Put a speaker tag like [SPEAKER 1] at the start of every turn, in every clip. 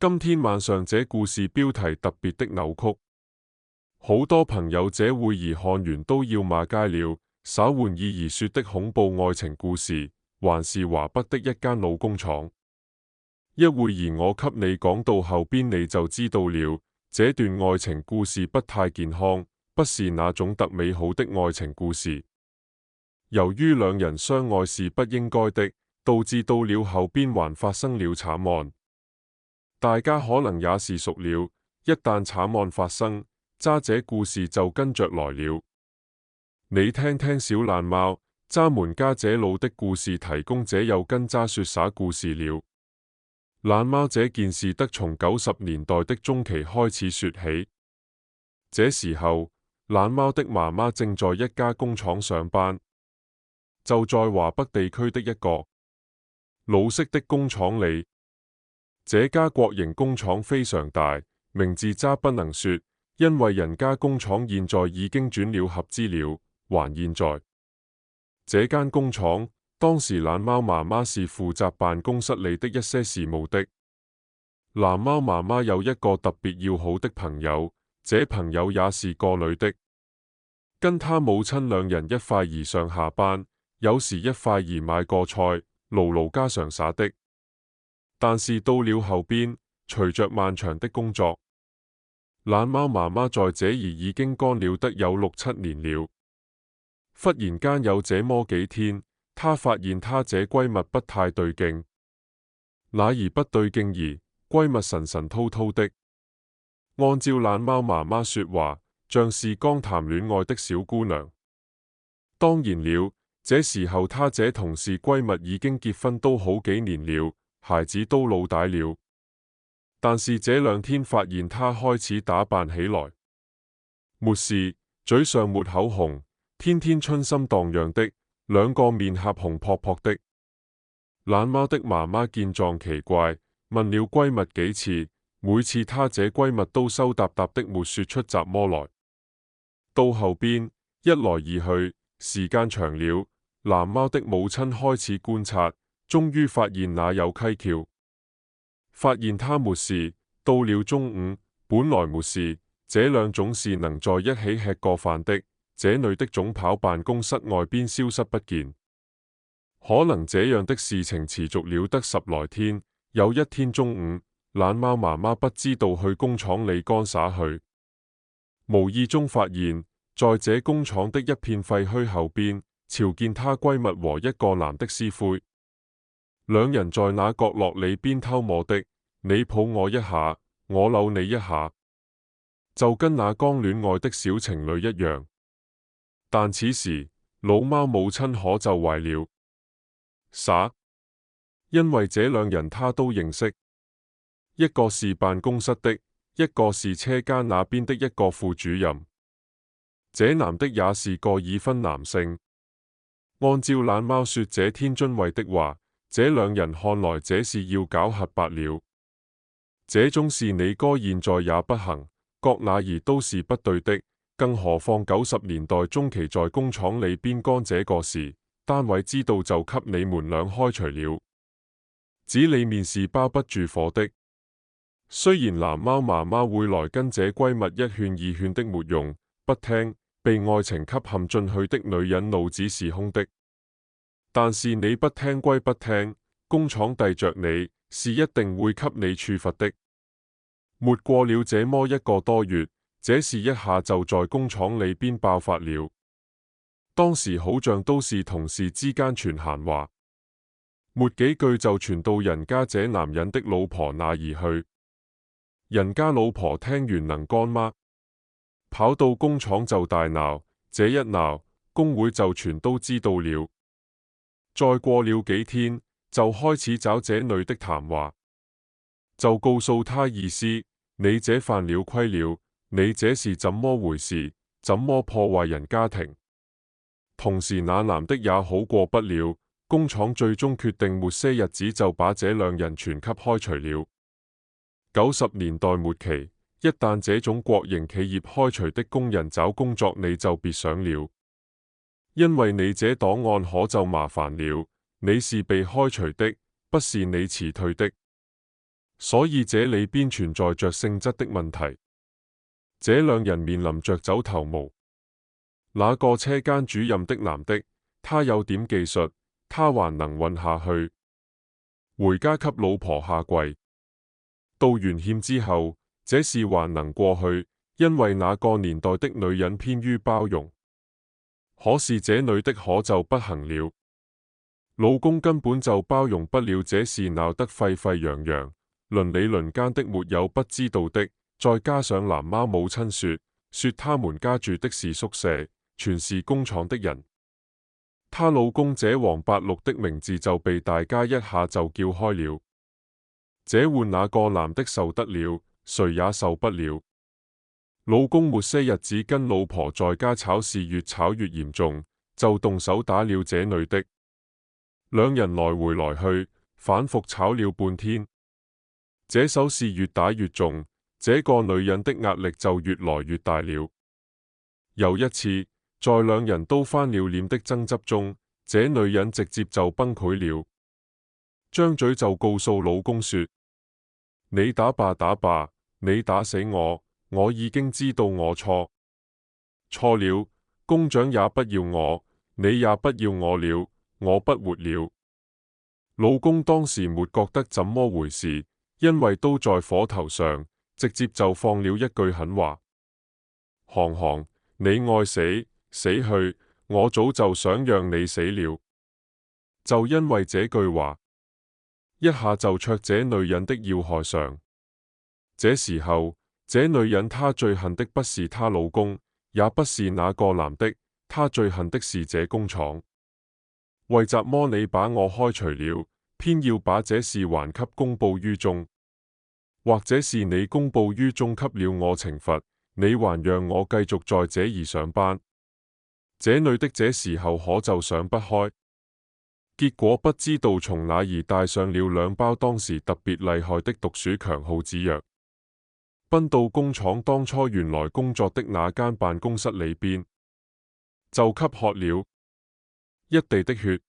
[SPEAKER 1] 今天晚上這故事標題特別的扭曲，好多朋友這會兒看完都要罵街了。稍玩意而說的恐怖愛情故事，還是華北的一間老工廠。一會兒我給你講到後邊你就知道了，這段愛情故事不太健康，不是那種特美好的愛情故事。由於兩人相愛是不應該的，導致到了後邊還發生了慘案。大家可能也是熟了，一旦慘案發生，渣這故事就跟着來了。你聽聽小懶貓渣們家這老的故事，提供這又跟渣說耍故事了。懶貓這件事得從90年代的中期開始說起。這時候，懶貓的媽媽正在一家工廠上班，就在華北地區的一個老式的工廠裏。這家國營工廠非常大，名字渣不能說，因為人家工廠現在已經轉了合資了。還現在這間工廠，當時懶貓媽媽是負責辦公室裏的一些事務的。懶貓媽媽有一個特別要好的朋友，這朋友也是個女的，跟她母親兩人一塊兒上下班，有時一塊兒買個菜，勞勞家常耍的。但是到了後邊，隨着漫長的工作，懶貓媽媽在這兒已經幹了得有6、7年了。忽然間有這麼幾天，她發現她這閨蜜不太對勁。哪兒不對勁兒？閨蜜神神叨叨的，按照懶貓媽媽說話，像是剛談戀愛的小姑娘。當然了，這時候她這同事閨蜜已經結婚都好幾年了，孩子都老大了。但是這2天發現她開始打扮起來，沒事，嘴上抹口紅，天天春心蕩漾的，兩個面頰紅撲撲的。懶貓的媽媽見狀奇怪，問了閨蜜幾次，每次她這閨蜜都羞答答的沒說出什麼來。到後邊一來二去，時間長了，懶貓的母親開始觀察，終於發現那有蹊蹺，發現她沒事。到了中午，本來沒事，這兩總是能在一起吃個飯的，這女的總跑辦公室外邊消失不見。可能這樣的事情持續了得10來天。有一天中午，懶貓媽媽不知道去工廠裏幹啥去，無意中發現在這工廠的一片廢墟後邊，瞧見她閨蜜和一個男的私會，兩人在那角落裏邊偷摸的，你抱我一下，我摟你一下，就跟那剛戀愛的小情侶一樣。但此時老貓母親可就壞了，啥？因為這兩人她都認識，一個是辦公室的，一個是車間那邊的一個副主任。這男的也是個已婚男性。按照懶貓說這天津衛的話，這兩人看來這是要搞核白了。這種事你哥現在也不行，各那兒都是不對的。更何況90年代中期在工廠裏邊幹這個事，單位知道就給你們倆開除了。指裏面是包不住火的。雖然懶貓媽媽會來跟這閨蜜一勸二勸的沒用，不聽，被愛情吸陷進去的女人腦子是空的。但是你不聽歸不聽，工廠逮着你是一定會給你處罰的。沒過了這麼1個多月，這事一下就在工廠裏邊爆發了。當時好像都是同事之間傳閒話，沒幾句就傳到人家這男人的老婆那兒去。人家老婆聽完能幹嗎？跑到工廠就大鬧，這一鬧，工會就全都知道了。再過了幾天，就開始找這女的談話，就告訴她意思：你這犯了規了，你這是怎麼回事？怎麼破壞人家庭？同時那男的也好過不了，工廠最終決定沒些日子就把這兩人全給開除了。90年代末期，一旦這種國營企業開除的工人找工作，你就別想了，因為你這檔案可就麻煩了。你是被開除的，不是你辭退的。所以這裏邊存在着性質的問題。這兩人面臨着走投無。那個車間主任的男的，他有點技術，他還能混下去，回家給老婆下跪。道完歉之後，這事還能過去，因為那個年代的女人偏於包容。可是這女的可就不行了，老公根本就包容不了這事，鬧得沸沸揚揚，鄰里鄰間的沒有不知道的。再加上藍貓母親說他們家住的是宿舍，全是工廠的人。她老公這王八犢的名字就被大家一下就叫開了。這換那個男的受得了，誰也受不了。老公沒些日子跟老婆在家吵事，越吵越嚴重，就動手打了這女的。兩人來回來去，反覆吵了半天。這手是越打越重，這個女人的壓力就越來越大了。有一次，在兩人都翻了臉的爭執中，這女人直接就崩潰了，張嘴就告訴老公說：你打吧打吧，你打死我，我已經知道我錯了，工長也不要我，你也不要我了，我不活了。老公當時沒覺得怎麼回事，因為都在火頭上，直接就放了一句狠話：行，你愛死去，我早就想讓你死了。就因為這句話，一下就戳這女人的要害上。這時候，這女人她最恨的不是她老公，也不是那個男的，她最恨的是這工廠。為什麼你把我開除了，偏要把這事還給公布於眾？或者是你公布於眾給了我懲罰，你還讓我繼續在這兒上班？這女的這時候可就想不開，結果不知道從哪兒帶上了兩包當時特別厲害的毒鼠強耗子藥，奔到工廠當初原來工作的那間辦公室裏邊，就給喝了一地的血。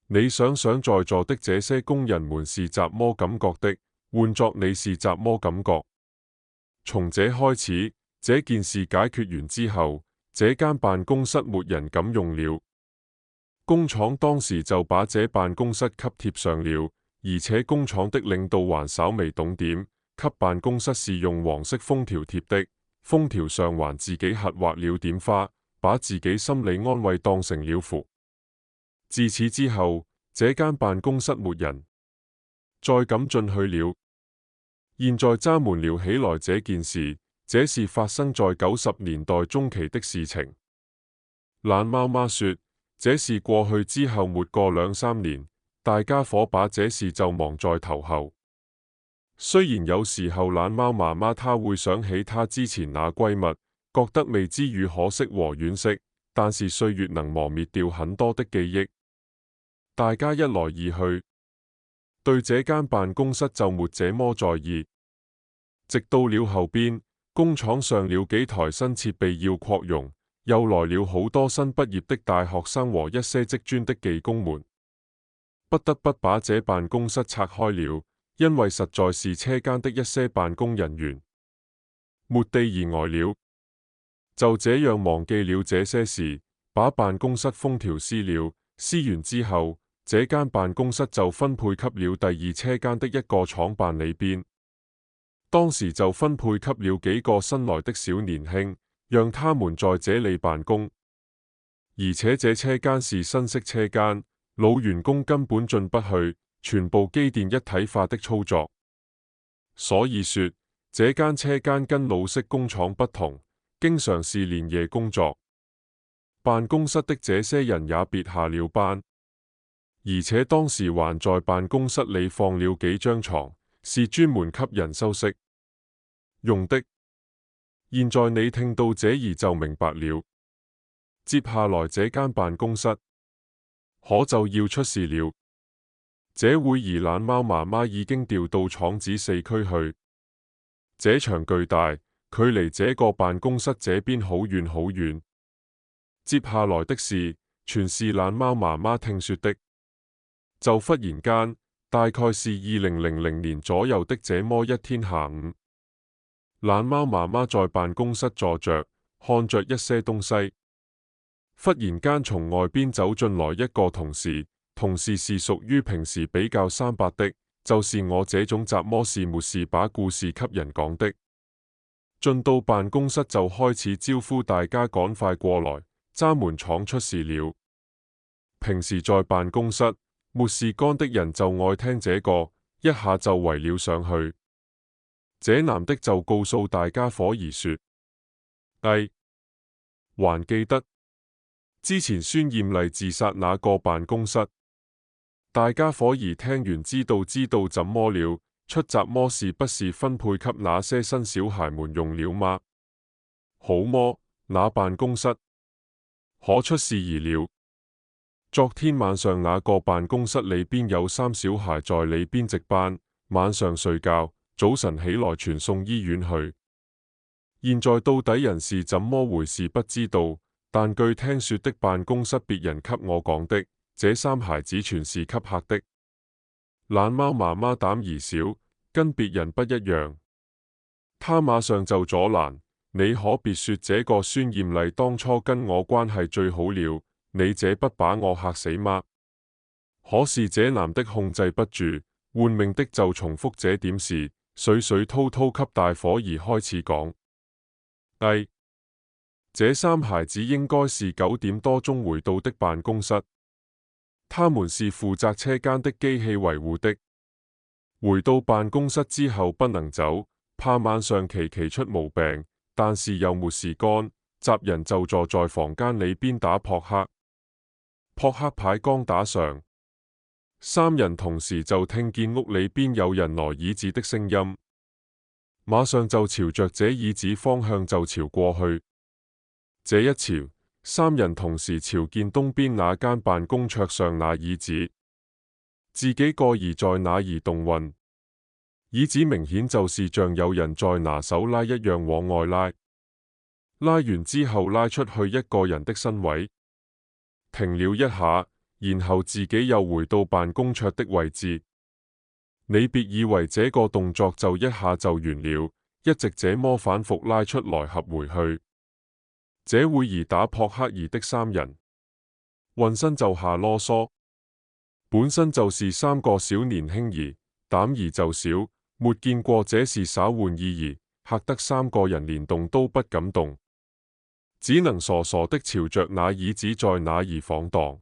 [SPEAKER 1] 你想想在座的這些工人們是怎麼感覺的？換作你是怎麼感覺？從這開始，這件事解決完之後，這間辦公室沒人敢用了。工廠當時就把這辦公室給貼上了，而且工廠的領導還稍微懂點，給辦公室是用黃色封條貼的，封條上還自己核畫了點花，把自己心理安慰當成了符。自此之後，這間辦公室沒人再敢進去了。現在渣門聊起來這件事，這是發生在90年代中期的事情。懶貓媽說，這事過去之後沒過2-3年，大家伙把這事就忘在頭後。雖然有時候懶貓媽媽她會想起她之前那閨蜜，覺得未知與可惜和惋惜，但是歲月能磨滅掉很多的記憶。大家一來二去，對這間辦公室就沒這麼在意。直到了後邊，工廠上了幾台新設備要擴容，又來了好多新畢業的大學生和一些職專的技工們，不得不把這辦公室拆開了，因為實在是車間的一些辦公人員沒地而呆了。就這樣忘記了這些事，把辦公室封條撕了，撕完之後，這間辦公室就分配給了第二車間的一個廠辦裏邊。當時就分配給了幾個新來的小年輕，讓他們在這裏辦公。而且這車間是新式車間，老員工根本進不去，全部機電一體化的操作。所以說，這間車間跟老式工廠不同，經常是連夜工作。辦公室的這些人也別下了班，而且當時還在辦公室裏放了幾張床，是專門給人休息用的。現在你聽到這兒就明白了，接下來這間辦公室可就要出事了。這會兒懶貓媽媽已經調到廠子4區去，這場巨大，距離這個辦公室這邊好遠好遠。接下來的事全是懶貓媽媽聽說的，就忽然間大概是2000年左右的這麼一天下午，懶貓媽媽在辦公室坐着，看着一些東西。忽然間從外邊走進來一個同事，同事是屬於平時比較三八的，就是我這種雜麼事沒事把故事給人講的。進到辦公室就開始招呼大家趕快過來，閘門闖出事了。平時在辦公室沒事幹的人就愛聽這個，一下就圍了上去。這男的就告訴大家伙兒說：哎，還記得之前孫艷麗自殺那個辦公室？大家伙兒聽完知道怎麼了，出閘麼是不是分配給那些新小孩們用了嗎？好麼，那辦公室可出事兒了。昨天晚上那個辦公室裏邊有3小孩在裏邊值班，晚上睡覺，早晨起來全送醫院去。現在到底人是怎麼回事不知道，但據聽說的辦公室別人給我講的，這3孩子全是給嚇的。懶貓媽媽膽兒小，跟別人不一樣，他馬上就阻攔：你可別說這個孫艷麗當初跟我關係最好了，你這不把我嚇死嗎？可是這男的控制不住，換命的就重複這點事，水水滔滔給大伙兒開始講。哎，這3孩子應該是9點多鐘回到的辦公室，他們是負責車間的機器維護的。回到辦公室之後不能走，怕晚上期出毛病，但是又沒事幹，襲人就坐在房間裏邊打撲克。撲克牌剛打上，3人同時就聽見屋裏邊有人來椅子的聲音，馬上就朝着這椅子方向就朝過去。這一朝，3人同時朝見東邊那間辦公桌上那椅子，自己個兒在那兒動運，椅子明顯就是像有人在拿手拉一樣往外拉，拉完之後拉出去一個人的身位，停了一下，然後自己又回到辦公桌的位置。你別以為這個動作就一下就完了，一直這麼反覆拉出來合回去。這會兒打撲克兒的3人，渾身就下囉嗦。本身就是3個小年輕兒，膽兒就小，沒見過這是耍玩意兒，嚇得3個人連動都不敢動，只能傻傻的朝着那椅子在那兒晃蕩。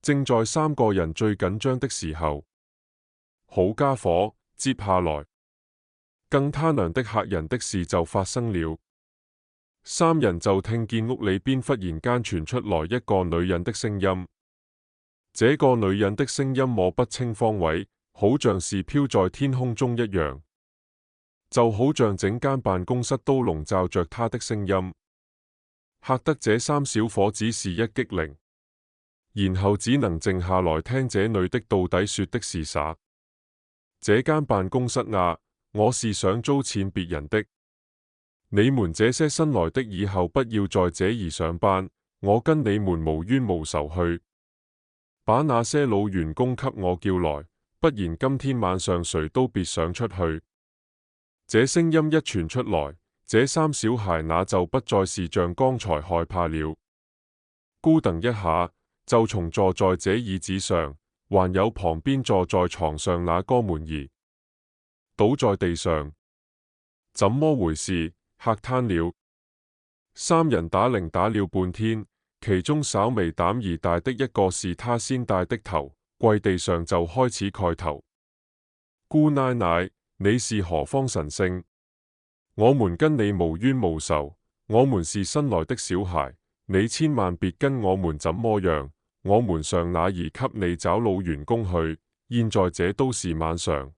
[SPEAKER 1] 正在3個人最緊張的時候，好家伙，接下來更他娘的嚇人的事就發生了。3人就聽見屋裏邊忽然間傳出來一個女人的聲音。這個女人的聲音摸不清方位，好像是飄在天空中一樣，就好像整間辦公室都籠罩着她的聲音，嚇得這3小伙子是一激靈，然後只能靜下來聽這女的到底說的是啥。這間辦公室啊，我是想租錢別人的，你們這些新來的以後不要在這兒上班，我跟你們無冤無仇去。把那些老員工給我叫來，不然今天晚上誰都別想出去。這聲音一傳出來，這3小孩那就不再是像剛才害怕了，咕噔一下就從坐在這椅子上，還有旁邊坐在床上那哥們兒倒在地上。怎麼回事？嚇癱了。3人打鈴打了半天，其中稍微膽兒大的一個是他先帶的頭，跪地上就開始叩頭。姑奶奶，你是何方神聖？我們跟你無冤無仇，我們是新來的小孩，你千萬別跟我們怎麼樣。我們上那兒給你找老員工去，現在這都是晚上。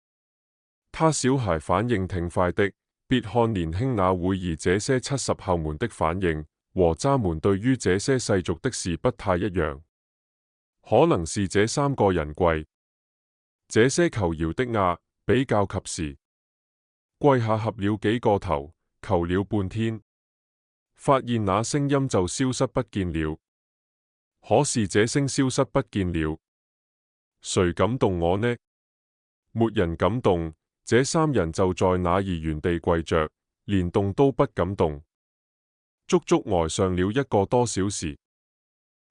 [SPEAKER 1] 他小孩反應挺快的，別看年輕那會兒這些70後們的反應和渣們對於這些世俗的事不太一樣，可能是這3個人跪，這些求饒的啊比較及時，跪下合了幾個頭，求了半天，發現那聲音就消失不見了。可是這聲消失不見了，誰敢動我呢？沒人敢動。這三人就在那兒原地跪着，連動都不敢動，足足呆上了1個多小時。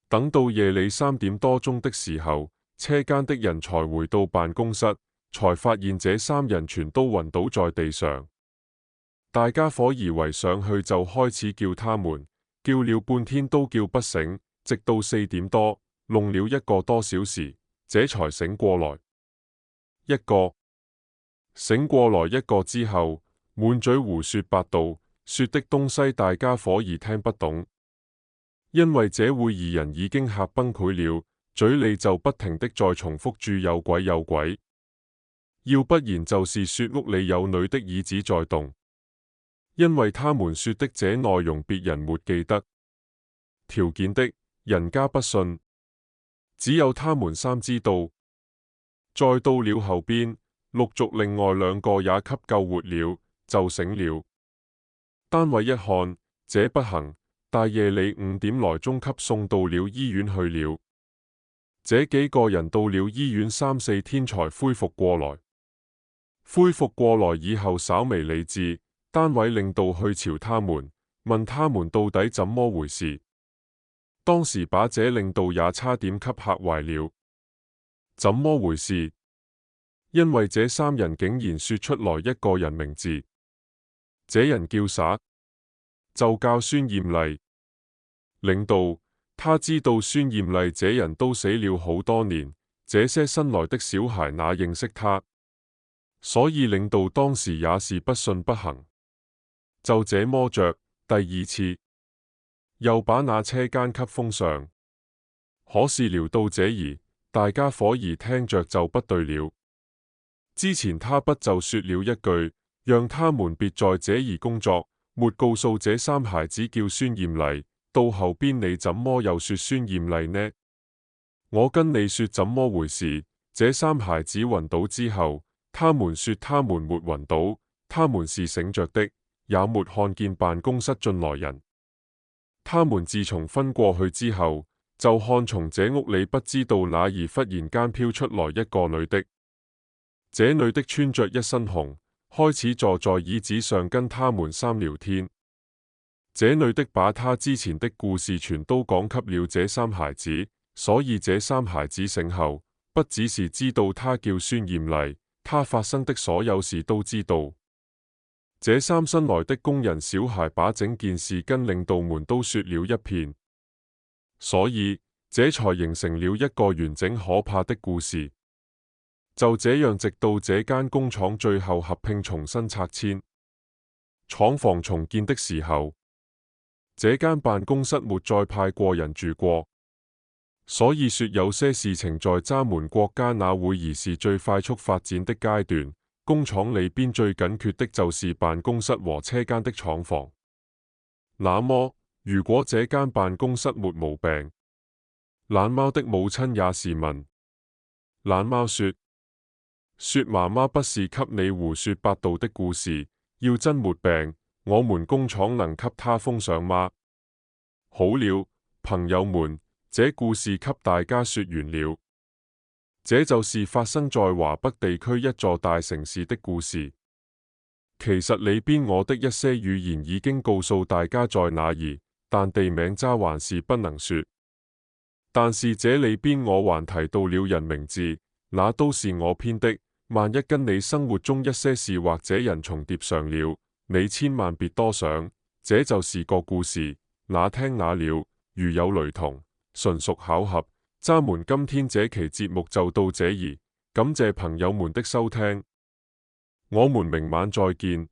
[SPEAKER 1] 等到夜裡3點多鐘的時候，車間的人才回到辦公室，才發現這3人全都暈倒在地上。大家伙兒圍上去就開始叫他們，叫了半天都叫不醒，直到4點多，弄了1個多小時，這才醒過來。一個醒過來1個之後，滿嘴胡說八道，說的東西大家伙兒聽不懂，因為這會2人已經嚇崩潰了，嘴裡就不停的在重複住有鬼有鬼，要不然就是說屋裡有女的椅子在動，因為他們說的這內容別人沒記得，條件的人家不信，只有他們3知道。再到了後邊，陸續另外2個也給救活了，就醒了。單位一看，這不行，大夜裡5點來鐘給送到了醫院去了。這幾個人到了醫院3、4天才恢復過來。恢復過來以後稍微理智，單位領導去朝他們，問他們到底怎麼回事。當時把這領導也差點給嚇壞了。怎麼回事？因為這3人竟然說出來1個人名字，這人叫啥？就叫孫艷麗。領導，他知道孫艷麗這人都死了好多年，這些新來的小孩哪認識他？所以領導當時也是不信不行。就這麼着，第2次又把那車間給封上。可是聊到這兒，大家伙兒聽着就不對了。之前他不就說了一句，讓他們別在這兒工作，沒告訴這3孩子叫孫艷麗。到後邊你怎麼又說孫艷麗呢？我跟你說怎麼回事？這3孩子暈倒之後，他們說他們沒暈倒，他們是醒着的，也沒看見辦公室進來人。他們自從分過去之後，就看從這屋裡不知道哪兒忽然間飄出來1個女的。這女的穿着一身紅，開始坐在椅子上跟他們3聊天。這女的把她之前的故事全都講給了這3孩子，所以這3孩子醒後，不只是知道她叫孫艷麗，她發生的所有事都知道。這3新來的工人小孩把整件事跟領導們都說了一遍，所以這才形成了1個完整可怕的故事。就這樣，直到這間工廠最後合併重新拆遷，廠房重建的時候，這間辦公室沒再派過人住過。所以說有些事情在咱們國家那會兒是最快速發展的階段，工廠裏邊最緊缺的就是辦公室和車間的廠房。那麼如果這間辦公室沒毛病，懶貓的母親也是問。懶貓說媽媽不是給你胡說八道的故事，要真沒病，我們工廠能給他封上嗎？好了，朋友們，這故事給大家說完了。這就是發生在華北地區一座大城市的故事。其實裏邊我的一些語言已經告訴大家在哪兒，但地名渣還是不能說。但是這裏邊我還提到了人名字，那都是我編的。萬一跟你生活中一些事或者人重疊上了，你千萬別多想，這就是個故事，那聽那了，如有雷同，純屬巧合。咱們今天這期節目就到這兒，感謝朋友們的收聽，我們明晚再見。